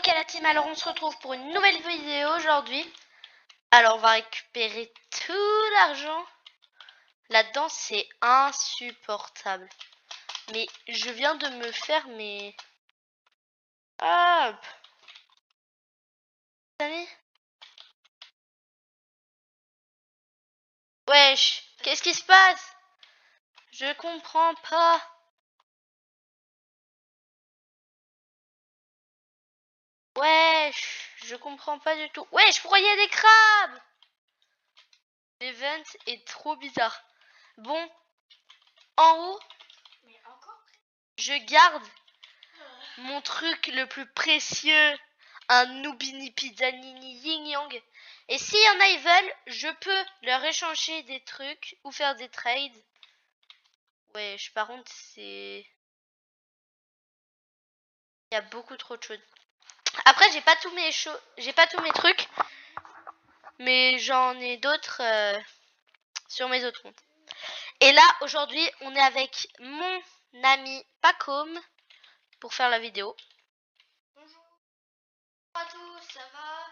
Ok la team, alors on se retrouve pour une nouvelle vidéo aujourd'hui. Alors on va récupérer tout l'argent. Là-dedans c'est insupportable. Mais je viens de me faire mes... Hop. Wesh, qu'est-ce qui se passe? Je comprends pas. Wesh, je comprends pas du tout. Wesh, pourquoi il y a des crabes? L'event est trop bizarre. Bon, en haut, je garde mon truc le plus précieux, un Nubini Pizzanini Yin Yang. Et s'il y en a, ils veulent, je peux leur échanger des trucs ou faire des trades. Ouais, par contre, c'est... Il y a beaucoup trop de choses. Après, j'ai pas tous mes trucs, mais j'en ai d'autres sur mes autres comptes. Et là, aujourd'hui, on est avec mon ami Pacom pour faire la vidéo. Bonjour à tous, ça va?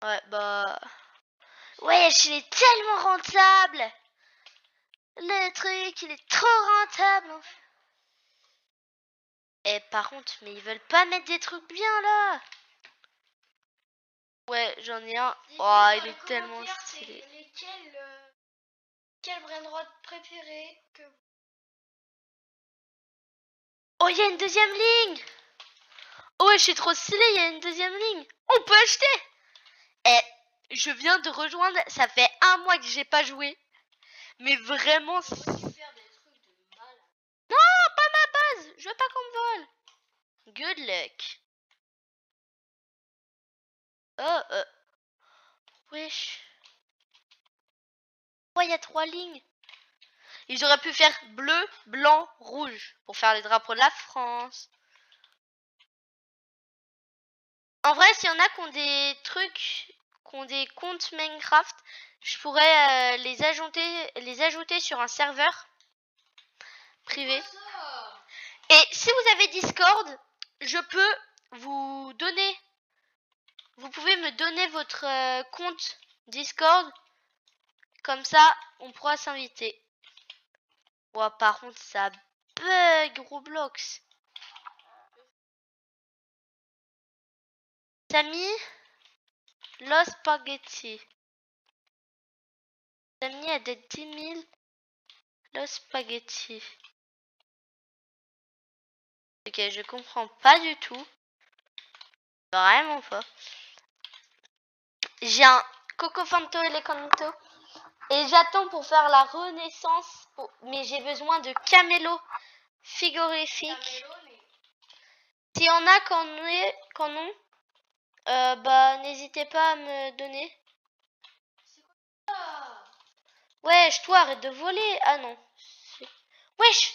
Ouais, bah... Ouais, il est tellement rentable. Le truc, il est trop rentable. Et par contre, mais ils veulent pas mettre des trucs bien là. Ouais, j'en ai un. Oh, il est tellement stylé. Quel brainrot préféré que... Oh, il y a une deuxième ligne. Oh, ouais, je suis trop stylé, il y a une deuxième ligne. On peut acheter. Et je viens de rejoindre, ça fait un mois que j'ai pas joué. Mais vraiment... faire des trucs de mal. Non, pas ma base. Je veux pas qu'on me vole. Good luck. Oh, wesh. Oh, il y a 3 lignes. Ils auraient pu faire bleu, blanc, rouge pour faire les drapeaux de la France. En vrai, s'il y en a qui ont des trucs, qui ont des comptes Minecraft, je pourrais les ajouter sur un serveur privé. Et si vous avez Discord, je peux vous donner. Vous pouvez me donner votre compte Discord. Comme ça, on pourra s'inviter. Ouais, par contre, ça bug Roblox. Samy, Los Spaghetti. Samy a des 10 000 Los Spaghetti. Ok, je comprends pas du tout. Vraiment pas. J'ai un Cocofanto Elecanto. Et j'attends pour faire la renaissance. Mais j'ai besoin de camélo frigorifique. S'il y en a qu'en ont, bah n'hésitez pas à me donner. Wesh, toi arrête de voler. Ah non. Wesh.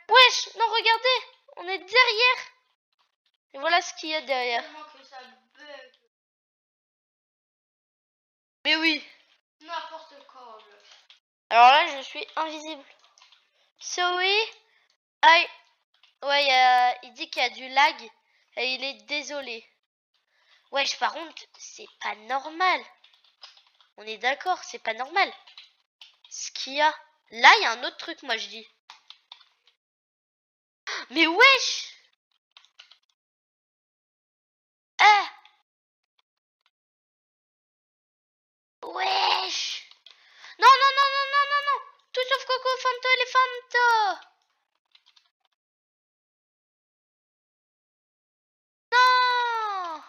Wesh, non regardez. On est derrière. Et voilà ce qu'il y a derrière. Mais oui. N'importe quoi. Alors là, je suis invisible. Sorry. Aïe. Ouais, il dit qu'il y a du lag. Et il est désolé. Wesh, par contre, c'est pas normal. On est d'accord, c'est pas normal. Ce qu'il y a. Là, il y a un autre truc, moi, je dis. Mais wesh. Ah. Wesh. Non, non, non, non, non, non, non. Tout sauf Cocofanto Elefanto. Non.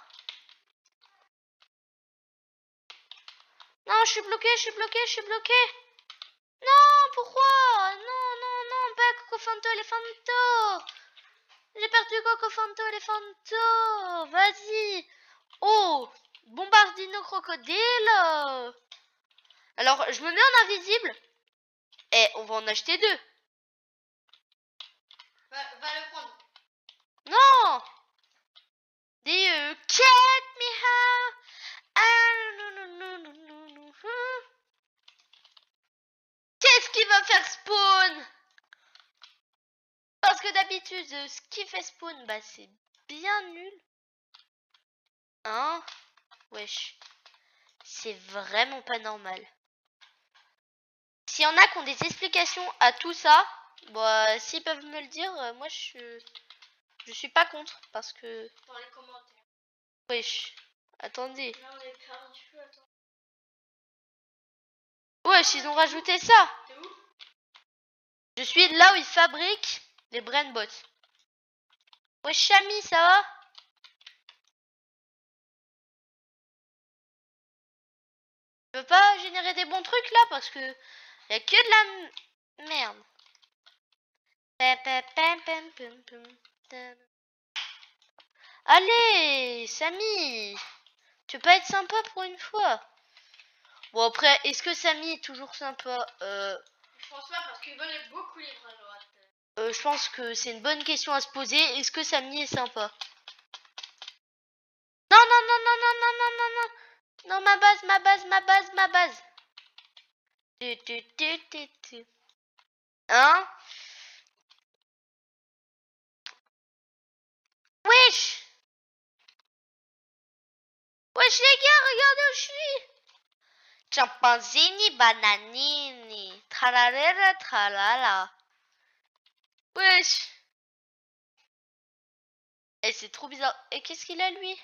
Non, je suis bloqué, je suis bloqué, je suis bloqué. Non, pourquoi? Non, non, non, pas Cocofanto Elefanto. J'ai perdu Cocofanto Elefanto. Vas-y. Oh, Bombardino Crocodile. Alors, je me mets en invisible. Et on va en acheter 2. Va le prendre. Non. Dis, get me out. Qu'est-ce qui va faire spawn? Parce que d'habitude, ce qui fait spawn, bah c'est bien nul. Hein? Wesh. C'est vraiment pas normal. S'il y en a qui ont des explications à tout ça, bah s'ils peuvent me le dire, moi je suis pas contre parce que... Dans les commentaires. Wesh. Attendez. Là, on est perdu, attends. Wesh, ils ont rajouté ça. T'es où? Je suis là où ils fabriquent les brain bots. Wesh, Chami, ça va? Je peux pas générer des bons trucs là parce que y a que de la merde. Allez, Samy, tu peux pas être sympa pour une fois. Bon après, est-ce que Samy est toujours sympa? Je pense pas parce qu'ils veulent beaucoup les bras droite. Je pense que c'est une bonne question à se poser. Est-ce que Samy est sympa? Non, non, non, non, non, non, non, non, non. Non, ma base, ma base, ma base, ma base. Hein? Wesh! Wesh les gars, regardez où je suis! Chimpanzini bananini. Tralala tralala. Wesh! Et c'est trop bizarre. Et qu'est-ce qu'il a lui?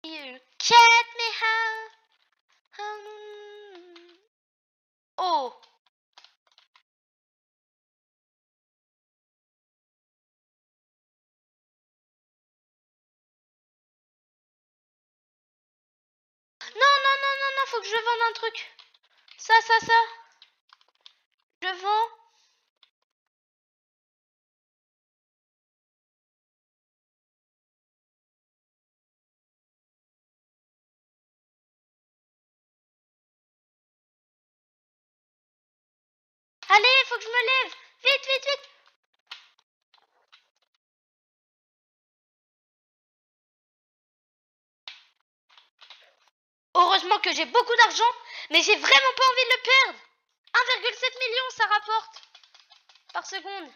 You get me how? Oh! Non, non, non, non, non, faut que je vende un truc. Ça. Je vends. Allez, faut que je me lève. Vite, vite, vite. Heureusement que j'ai beaucoup d'argent, mais j'ai vraiment pas envie de le perdre. 1,7 million, ça rapporte par seconde.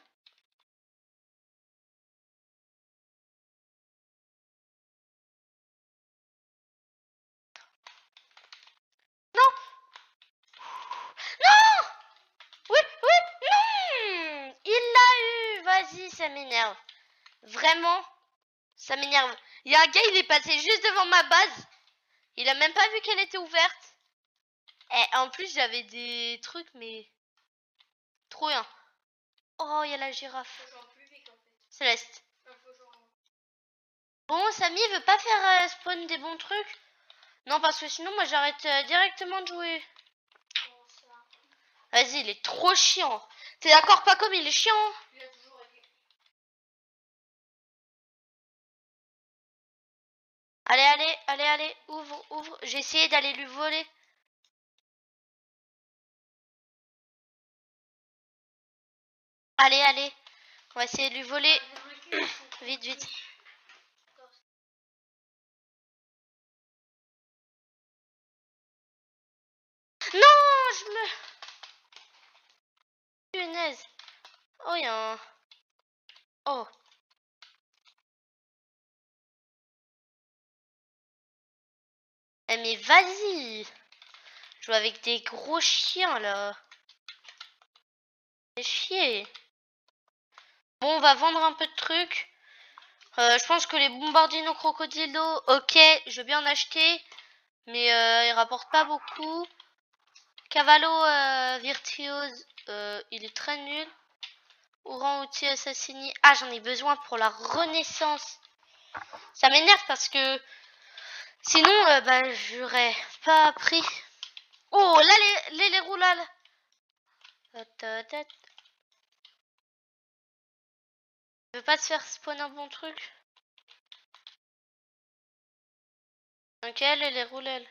Non! Non! Oui, oui, non! Il l'a eu. Vas-y, ça m'énerve. Vraiment, ça m'énerve. Il y a un gars, il est passé juste devant ma base. Il a même pas vu qu'elle était ouverte. Et en plus, j'avais des trucs, mais trop bien. Oh, il y a la girafe. Faut jouer plus vite en fait. Céleste. Faut jouer en... Bon, Samy veut pas faire spawn des bons trucs? Non, parce que sinon, moi, j'arrête directement de jouer. Comment ça? Vas-y, il est trop chiant. T'es d'accord, pas comme il est chiant? Il a toujours été. Allez, allez, allez, allez, ouvre, ouvre. J'ai essayé d'aller lui voler. Allez, allez. On va essayer de lui voler. Vite, vite. Non, je me... Punaise. Oh, il y a un... Oh. Eh, mais vas-y. Je joue avec des gros chiens, là. C'est chier. Bon, on va vendre un peu de trucs. Je pense que les bombardino crocodilo, ok, je veux bien en acheter. Mais ils rapportent pas beaucoup. Cavallo virtuose, il est très nul. Oran outil assassini. Ah, j'en ai besoin pour la renaissance. Ça m'énerve parce que sinon, bah, j'aurais pas pris. Oh, là, les roulades. Je veux pas te faire spawn un bon truc. Ok, les roulades.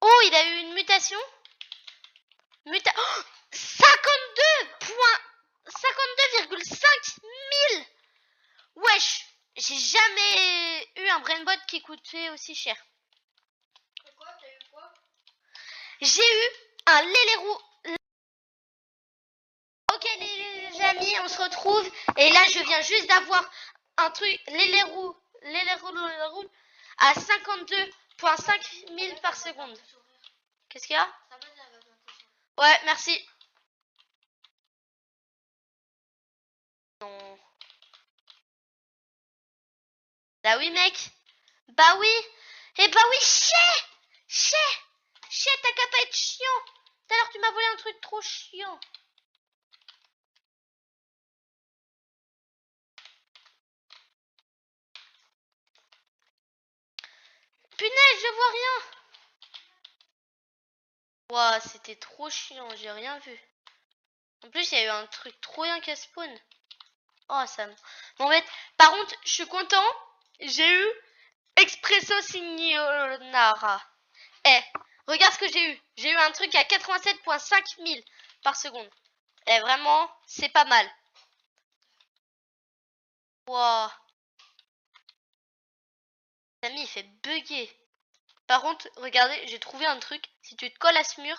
Oh, il a eu une mutation. Oh, 52,5 000. Wesh, j'ai jamais eu un brainbot qui coûtait aussi cher. Pourquoi t'as eu j'ai eu un lélérou. Ok les amis, on se retrouve. Et là, je viens juste d'avoir un truc, lélérou à 52,5 000 par seconde. Qu'est-ce qu'il y a? Ouais, merci. Non. Bah oui, mec. Bah oui. Eh bah oui, chier, t'as qu'à pas être chiant. Tout à l'heure, tu m'as volé un truc trop chiant. Punaise, je vois rien. Ouah, c'était trop chiant, j'ai rien vu. En plus, il y a eu un truc trop bien qui a spawn. Oh, ça me... Bon, en fait, par contre, je suis content. J'ai eu Expresso Signora. Eh, regarde ce que j'ai eu. J'ai eu un truc à 87,5 000 par seconde. Eh, vraiment, c'est pas mal. Wow. Samy, il fait bugger. Par contre, regardez, j'ai trouvé un truc. Si tu te colles à ce mur,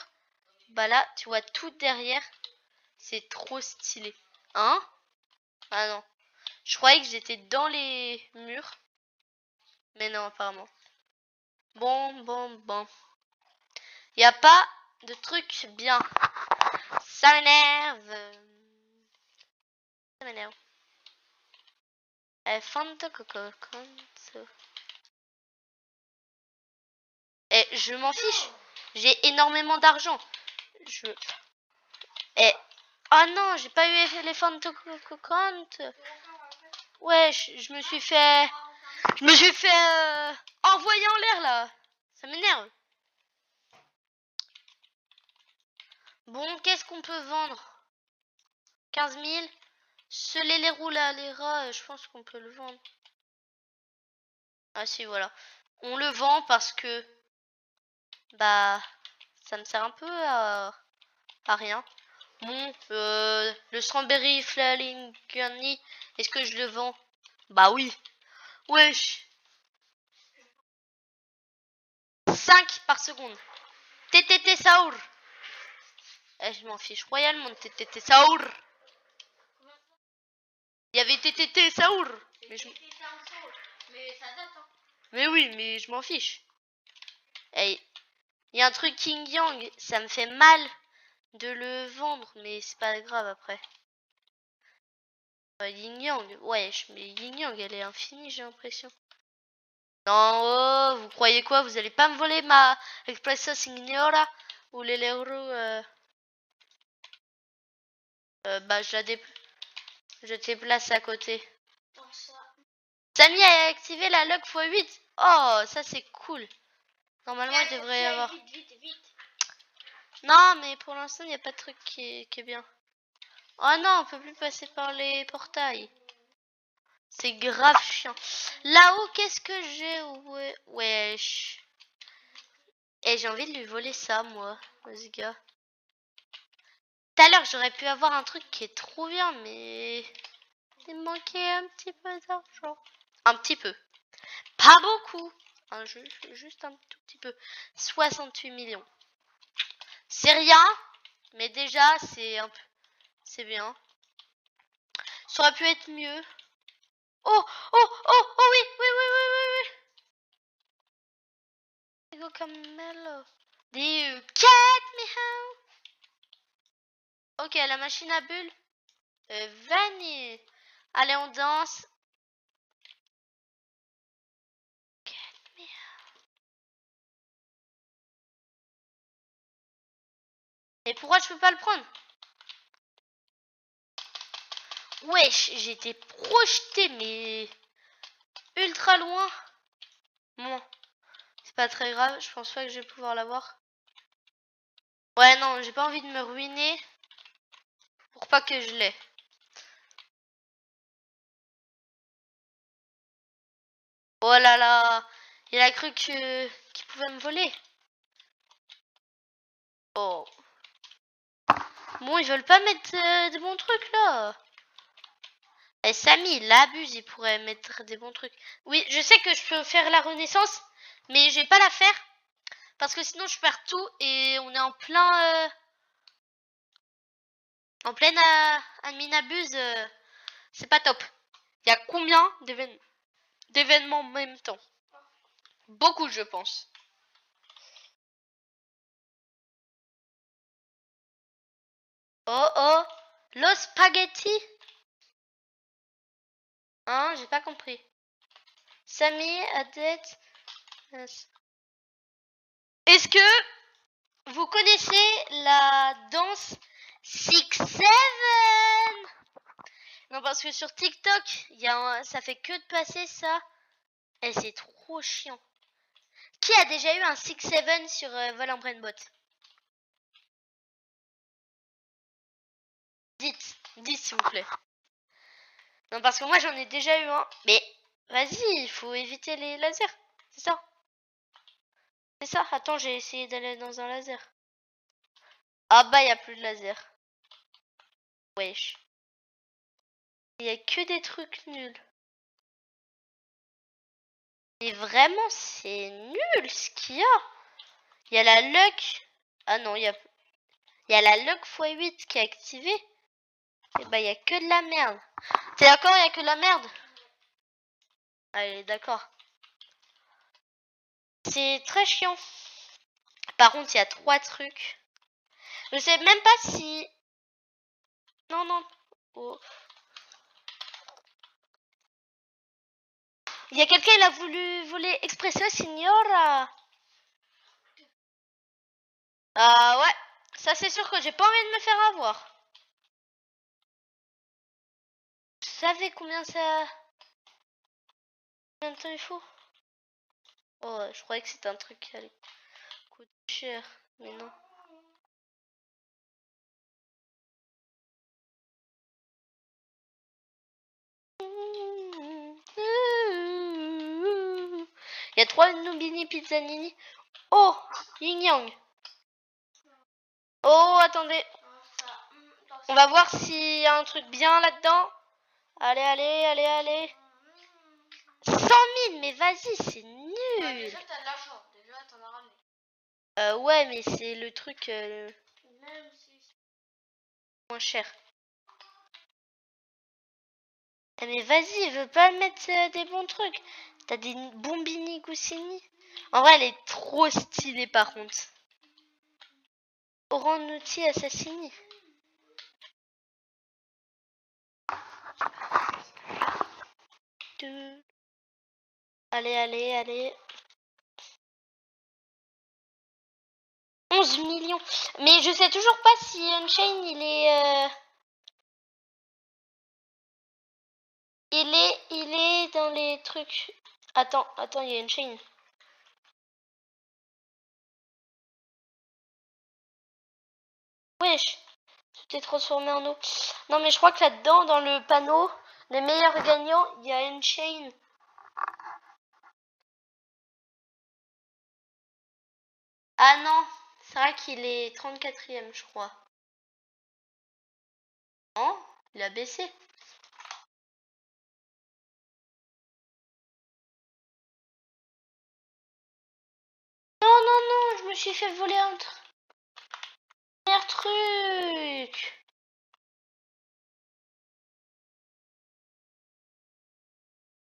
bah là, tu vois tout derrière. C'est trop stylé. Hein? Ah non. Je croyais que j'étais dans les murs. Mais non, apparemment. Bon. Il n'y a pas de truc bien. Ça m'énerve. Ça m'énerve. Fanta Coco. Et je m'en fiche. J'ai énormément d'argent. Je... Et... Oh non, j'ai pas eu les Fanta Coco. Ouais, je me suis fait... Je me suis fait envoyer en l'air là. Ça m'énerve. Bon, qu'est-ce qu'on peut vendre? 15 000. Ce les roues là, les rats, je pense qu'on peut le vendre. Ah si, voilà. On le vend parce que... Bah... Ça me sert un peu à rien. Bon, le Strawberry Flalingani, est-ce que je le vends? Bah oui. Wesh. 5 par seconde. TTT Saour. Eh, je m'en fiche royalement de TTT Saour. Il y avait TTT Saour. Mais oui, mais je m'en fiche. Eh, il y a un truc King Yang, ça me fait mal de le vendre, mais c'est pas grave après. Yin Yang, ouais, mais Yin Yang, elle est infinie, j'ai l'impression. Non, oh, vous croyez quoi? Vous allez pas me voler ma Expresso Signora ou les euros bah, je déplace à côté. Samy a activé la lock x8. Oh, ça c'est cool. Normalement, il devrait y avoir. Non, mais pour l'instant, il n'y a pas de truc qui est bien. Oh non, on peut plus passer par les portails. C'est grave chiant. Là-haut, qu'est-ce que j'ai? Ouais, wesh. Et j'ai envie de lui voler ça, moi, ce gars. Tout à l'heure, j'aurais pu avoir un truc qui est trop bien, mais il me manquait un petit peu d'argent. Un petit peu. Pas beaucoup. Juste un tout petit peu. 68 millions. C'est rien, mais déjà, c'est un peu... C'est bien. Ça aurait pu être mieux. Oh oui. Go Camelo. Des cat meow. Ok, la machine à bulles. Vanille. Allez, on danse. Et pourquoi je peux pas le prendre? Wesh, j'ai été projeté, mais ultra loin. Bon, c'est pas très grave, je pense pas que je vais pouvoir l'avoir. Ouais, non, j'ai pas envie de me ruiner pour pas que je l'ai. Oh là là, il a cru qu'il pouvait me voler. Oh. Bon, ils veulent pas mettre des bons trucs là. Et Samy, il abuse, il pourrait mettre des bons trucs. Oui, je sais que je peux faire la renaissance, mais je vais pas la faire Parce que sinon je perds tout et on est en plein... en pleine admin abuse. C'est pas top. Il y a combien d'événements en même temps? Beaucoup, je pense. Oh oh, los spaghetti. Hein, j'ai pas compris. Samy, Adet. Est-ce que vous connaissez la danse 6-7? Non, parce que sur TikTok, ça fait que de passer ça. Et c'est trop chiant. Qui a déjà eu un 6-7 sur Vol en Brainbot? Dites s'il vous plaît. Non, parce que moi j'en ai déjà eu un. Mais vas-y, il faut éviter les lasers. C'est ça. C'est ça. Attends, j'ai essayé d'aller dans un laser. Ah bah, il n'y a plus de laser. Wesh. Il n'y a que des trucs nuls. Et vraiment, c'est nul ce qu'il y a. Il y a la luck. Ah non, il y a la luck x8 qui est activée. Et bah, il n'y a que de la merde. T'es d'accord, il n'y a que de la merde? Allez, d'accord. C'est très chiant. Par contre, il y a 3 trucs. Je sais même pas si... Non, non. Oh. Il y a quelqu'un, il a voler Expresso Signora. Ah ouais. Ça, c'est sûr que j'ai pas envie de me faire avoir. Vous savez combien ça... Combien de temps il faut? Oh, je croyais que c'était un truc qui allait coûter cher. Mais non. Il y a 3 Nubini Pizzanini. Oh, Yin Yang. Oh, attendez. On va voir s'il y a un truc bien là-dedans. Allez, allez, allez, allez. 100 000, mais vas-y, c'est nul. Ouais, déjà, t'as de l'argent. Déjà, t'en as ramené. Ouais, mais c'est le truc Même si... moins cher. Mais vas-y, je veux pas mettre des bons trucs. T'as des bombini Goussini. En vrai, elle est trop stylée par contre. Oranuti Assassini. Allez, allez, allez. 11 millions. Mais je sais toujours pas si Unchain il est... Il est dans les trucs. Attends, il y a Unchain. Wesh. Tout est transformé en eau. Non mais je crois que là-dedans, dans le panneau, les meilleurs gagnants, il y a Unchain. Ah non, c'est vrai qu'il est 34e, je crois. Non, il a baissé. Non, non, non, je me suis fait voler un truc.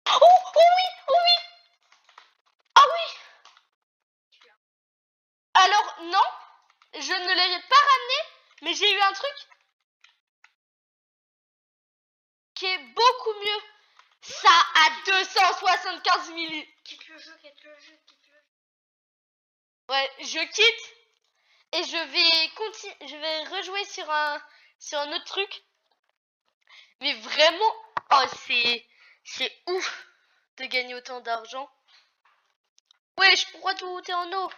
Oh, oh oui, oh oui. Ah oui. Alors, non, je ne l'ai pas ramené, mais j'ai eu un truc qui est beaucoup mieux. Ça a 275 000. Quitte le jeu, quitte le jeu, quitte le jeu. Ouais, je quitte et je vais rejouer sur un autre truc. Mais vraiment, oh c'est ouf de gagner autant d'argent. Wesh, pourquoi tout est en eau?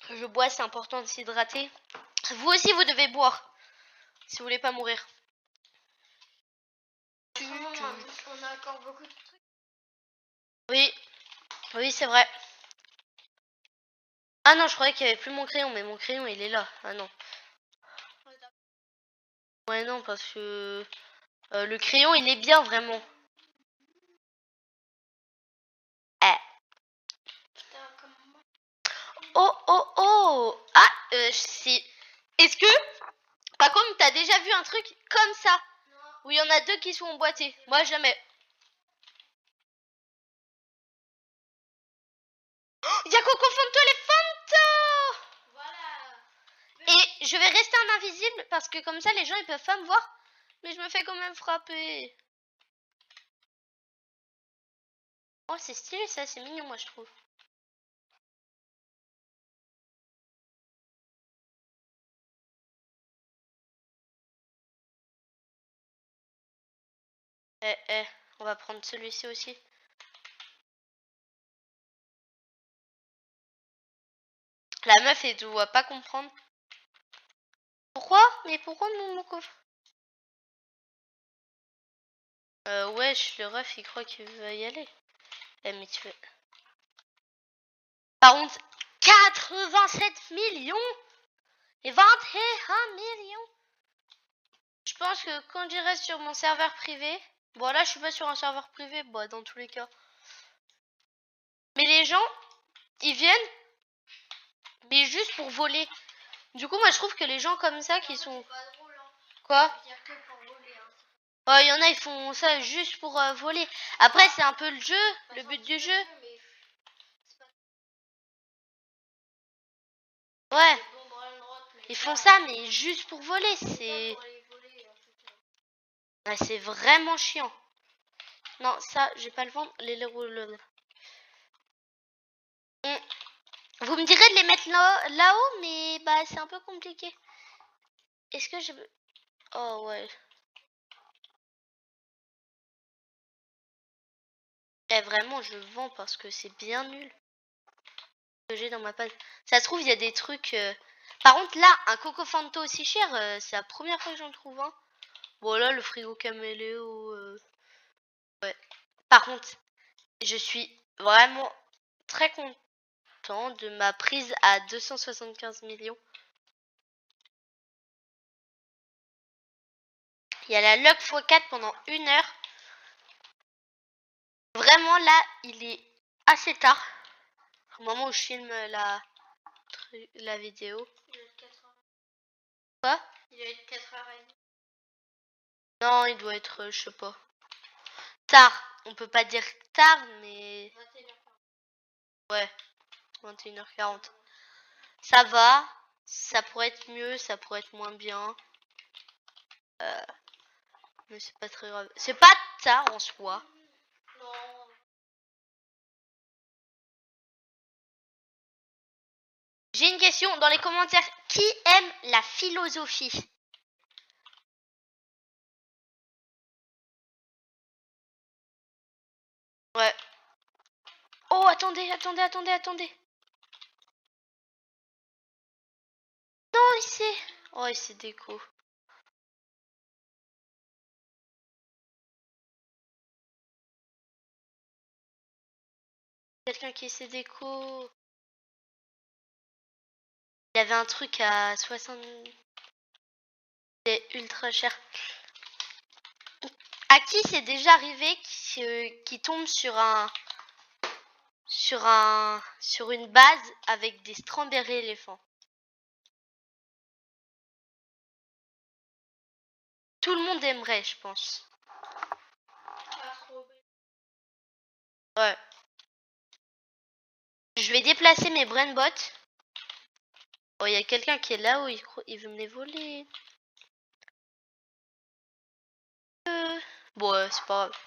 Je bois, c'est important de s'hydrater. Vous aussi, vous devez boire si vous voulez pas mourir. On a encore beaucoup de trucs. Oui, oui, c'est vrai. Ah non, je croyais qu'il n'y avait plus mon crayon, mais mon crayon, il est là. Ah non. Ouais, non, parce que le crayon, il est bien, vraiment. oh. Ah, c'est... Est-ce que... Par contre, t'as déjà vu un truc comme ça? Non. Où il y en a deux qui sont emboîtés? Moi, jamais. Il y a Coco Fanto Elefanto! Voilà. Et je vais rester en invisible parce que comme ça, les gens, ils peuvent pas me voir. Mais je me fais quand même frapper. Oh, c'est stylé ça, c'est mignon, moi, je trouve. On va prendre celui-ci aussi. La meuf, elle doit pas comprendre. Pourquoi? Mais pourquoi mon coffre? Wesh, le ref, il croit qu'il va y aller. Eh, mais tu fais... Par contre, 87 millions et 21 millions. Je pense que quand j'irai sur mon serveur privé... Bon, là, je suis pas sur un serveur privé, bon, dans tous les cas. Mais les gens, ils viennent, mais juste pour voler. Du coup, moi, je trouve que les gens comme ça qui sont... C'est pas drôle, hein. Quoi? Il y a que pour voler, hein. Oh, il y en a, ils font ça juste pour voler. Après, c'est un peu le jeu, le but du jeu. Mais c'est pas Ouais, bon bras à droite, mais ils ça, font ça, mais juste pour voler. c'est C'est... pas pour aller voler, en fait. Ouais, c'est vraiment chiant. Non, ça, je vais pas le vendre. Vous me direz de les mettre là-haut, mais bah c'est un peu compliqué. Est-ce que je... Oh ouais. Eh, vraiment, je vends parce que c'est bien nul. Que j'ai dans ma page. Ça se trouve, il y a des trucs... Par contre, là, un Coco Fanto aussi cher, c'est la première fois que j'en trouve un. Bon, là, le frigo caméléo... Ouais. Par contre, je suis vraiment très content de ma prise à 275 millions. Il y a la luck x4 pendant 1 heure. Vraiment, là, il est assez tard. Au moment où je filme la vidéo. Il doit être 4h. Quoi? Il doit être 4h30. Non, il doit être, je sais pas. Tard. On peut pas dire tard, mais... 21h40. Ouais, 21h40. Ça va. Ça pourrait être mieux, ça pourrait être moins bien. Mais c'est pas très grave. C'est pas tard en soi. Non. J'ai une question dans les commentaires. Qui aime la philosophie? Ouais. Oh, attendez. Non, ici. Oh, c'est déco. Quelqu'un qui essaie déco. Il y avait un truc à 60... C'est ultra cher. À qui c'est déjà arrivé qui tombe sur une base avec des strawberry éléphants? Tout le monde aimerait, je pense. Pas trop. Ouais. Je vais déplacer mes brainbots. Oh, il y a quelqu'un qui est là-haut, il veut me les voler. Bon, c'est pas grave.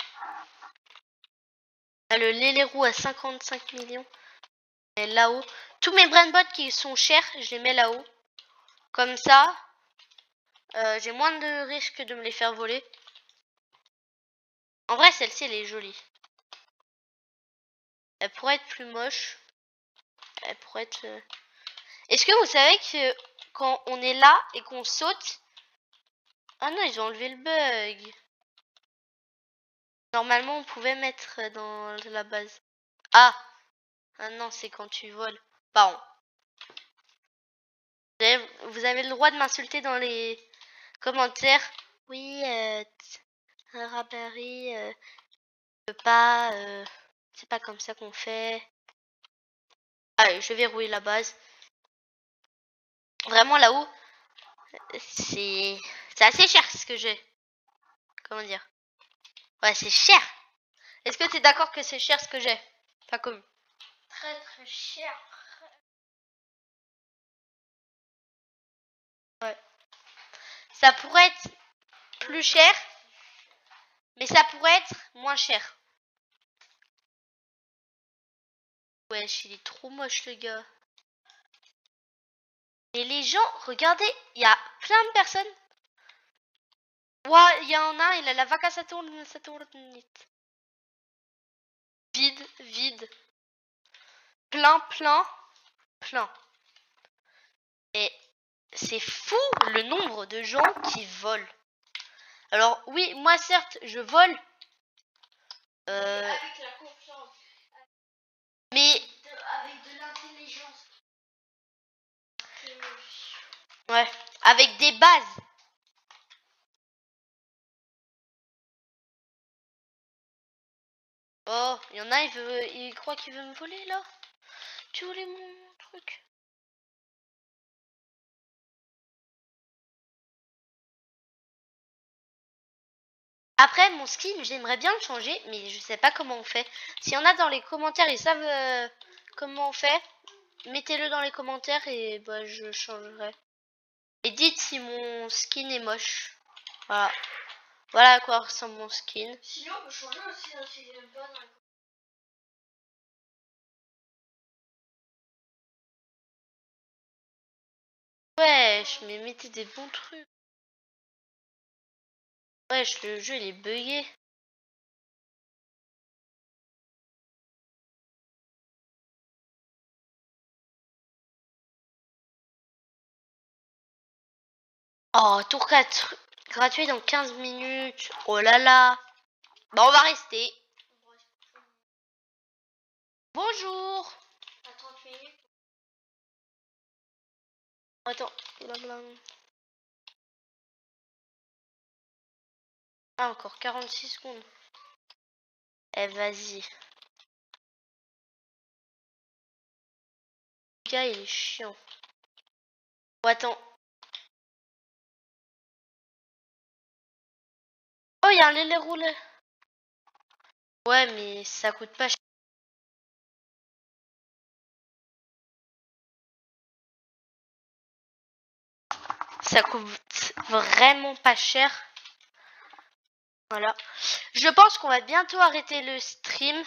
Ah, le Lélérou à 55 millions. Et là-haut. Tous mes brainbots qui sont chers, je les mets là-haut. Comme ça, j'ai moins de risques de me les faire voler. En vrai, celle-ci, elle est jolie. Elle pourrait être plus moche. Elle pourrait être... Est-ce que vous savez que quand on est là et qu'on saute... Ah non, ils ont enlevé le bug. Normalement, on pouvait mettre dans la base. Ah! Ah non, c'est quand tu voles. Pardon. Vous avez le droit de m'insulter dans les commentaires. Oui, Rabari, c'est pas comme ça qu'on fait. Allez, je verrouille la base. Vraiment là-haut, c'est assez cher ce que j'ai. Comment dire? Ouais, c'est cher. Est-ce que tu es d'accord que c'est cher ce que j'ai? Pas comme. Très très cher. Ouais. Ça pourrait être plus cher, mais ça pourrait être moins cher. Wesh, il est trop moche le gars. Et les gens, regardez, il y a plein de personnes. Ouais, il y en a un, il a la vaca, ça tourne. Vide, vide. Plein, plein, plein. Et c'est fou le nombre de gens qui volent. Alors oui, moi certes, je vole. Avec la confiance. Mais Avec de l'intelligence. ouais, avec des bases. Oh, il y en a, il croit qu'il veut me voler là. Tu voulais mon truc? Après, mon skin, j'aimerais bien le changer, mais je sais pas comment on fait. S'il y en a dans les commentaires, ils savent comment on fait, mettez-le dans les commentaires et bah, je changerai. Et dites si mon skin est moche. Voilà. Voilà à quoi ressemble mon skin. Sinon, on peut changer aussi si j'aime pas dans les... Wesh, mais mettez des bons trucs. Wesh, le jeu il est bugué. Oh, tour 4 gratuit dans 15 minutes. Oh là là. Bah, on va rester. Bonjour. À 30 minutes. Attends. Blablabla. Ah, encore 46 secondes. Eh, vas-y. Le gars, il est chiant. Oh, attends. Oh, il y a un lait roulé. Ouais, mais ça coûte pas cher. Ça coûte vraiment pas cher. Voilà. Je pense qu'on va bientôt arrêter le stream.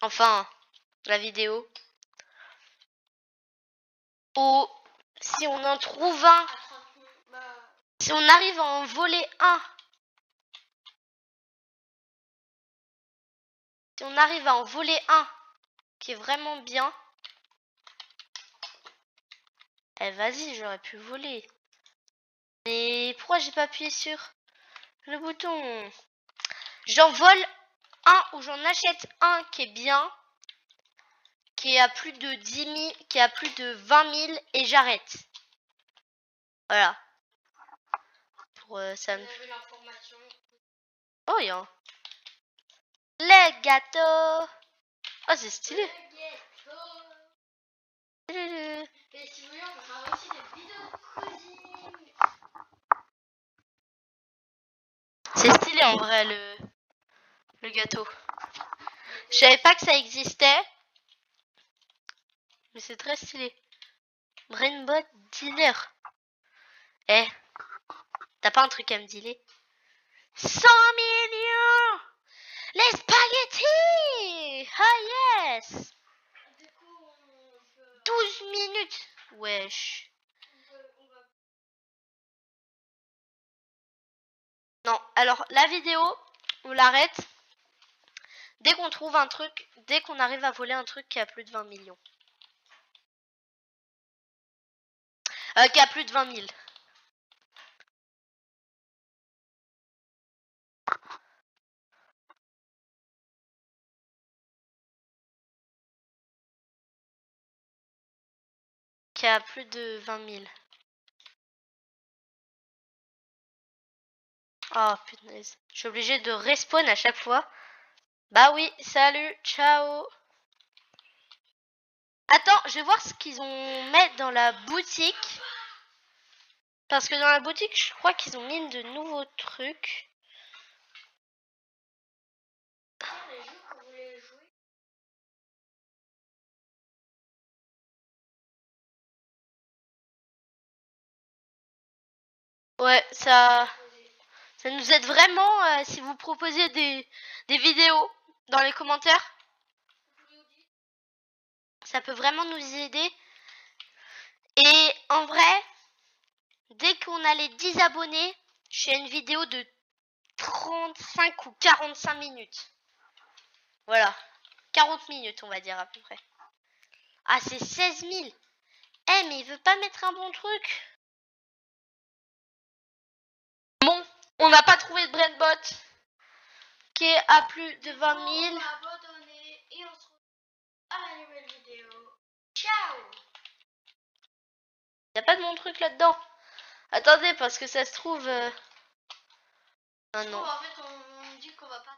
Enfin, la vidéo. Ou si on en trouve un. À 30 minutes. Bah... Si on arrive à en voler un. Si on arrive à en voler un qui est vraiment bien. Eh vas-y, j'aurais pu voler. Mais pourquoi j'ai pas appuyé sur le bouton? J'en vole un ou j'en achète un qui est bien. Qui est à plus de 10 000, qui est à plus de 20 000 et j'arrête. Voilà. Pour ça me... Oh, il y a un... Les gâteaux. Oh, c'est stylé. Et si vous voulez, on peut faire aussi des vidéos de cuisine. C'est stylé en vrai le gâteau. Je savais pas que ça existait. Mais c'est très stylé. Brainbot Dealer. Eh, t'as pas un truc à me dealer? 100 millions! Les spaghettis! Ah yes! Du coup, on peut... 12 minutes! Wesh. Non, alors la vidéo, on l'arrête dès qu'on trouve un truc, dès qu'on arrive à voler un truc qui a plus de 20 millions. Qui a plus de 20 000. Qui a plus de 20 000. Oh punaise. Je suis obligée de respawn à chaque fois. Bah oui, salut, ciao. Attends, je vais voir ce qu'ils ont mis dans la boutique. Parce que dans la boutique, je crois qu'ils ont mis de nouveaux trucs. Les jeux que vous voulez jouer. Ouais, ça nous aide vraiment si vous proposez des vidéos dans les commentaires. Ça peut vraiment nous aider. Et en vrai, dès qu'on a les 10 abonnés, je fais une vidéo de 35 ou 45 minutes. Voilà. 40 minutes, on va dire à peu près. Ah, c'est 16 000. Eh, mais il veut pas mettre un bon truc. Bon, on n'a pas trouvé de BrainBot qui est à plus de 20 000. On va abandonner et on se retrouve à la nouvelle vidéo. Ciao. Il n'y a pas de mon truc là-dedans. Attendez, parce que ça se trouve... Ah non. En fait, on dit qu'on va pas.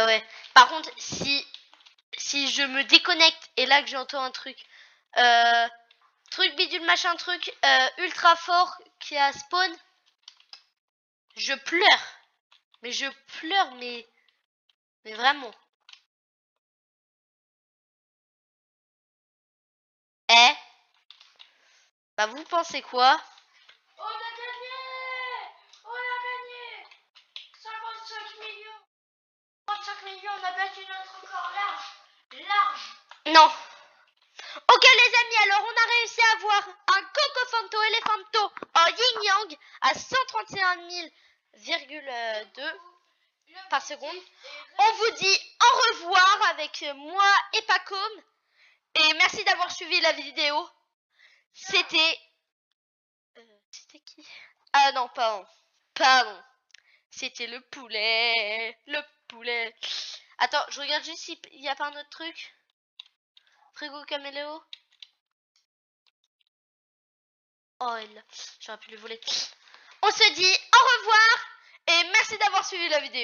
Ouais. Par contre, si je me déconnecte et là que j'entends un truc... truc bidule machin truc ultra fort qui a spawn, je pleure. Mais je pleure, mais vraiment. Eh, bah vous pensez quoi? On a gagné. On a gagné 55 millions. 55 millions, on a battu notre record large. Non. Ok les amis, alors on a réussi à avoir un Cocofanto Elephanto en Yin Yang à 131 000,2 par seconde. On vous dit au revoir avec moi et Pacom. Et merci d'avoir suivi la vidéo. C'était... C'était qui? Ah non, pardon. C'était le poulet. Le poulet. Attends, je regarde juste s'il n'y a pas un autre truc. Frigo Caméléo. Oh, j'aurais pu le voler. On se dit au revoir et merci d'avoir suivi la vidéo.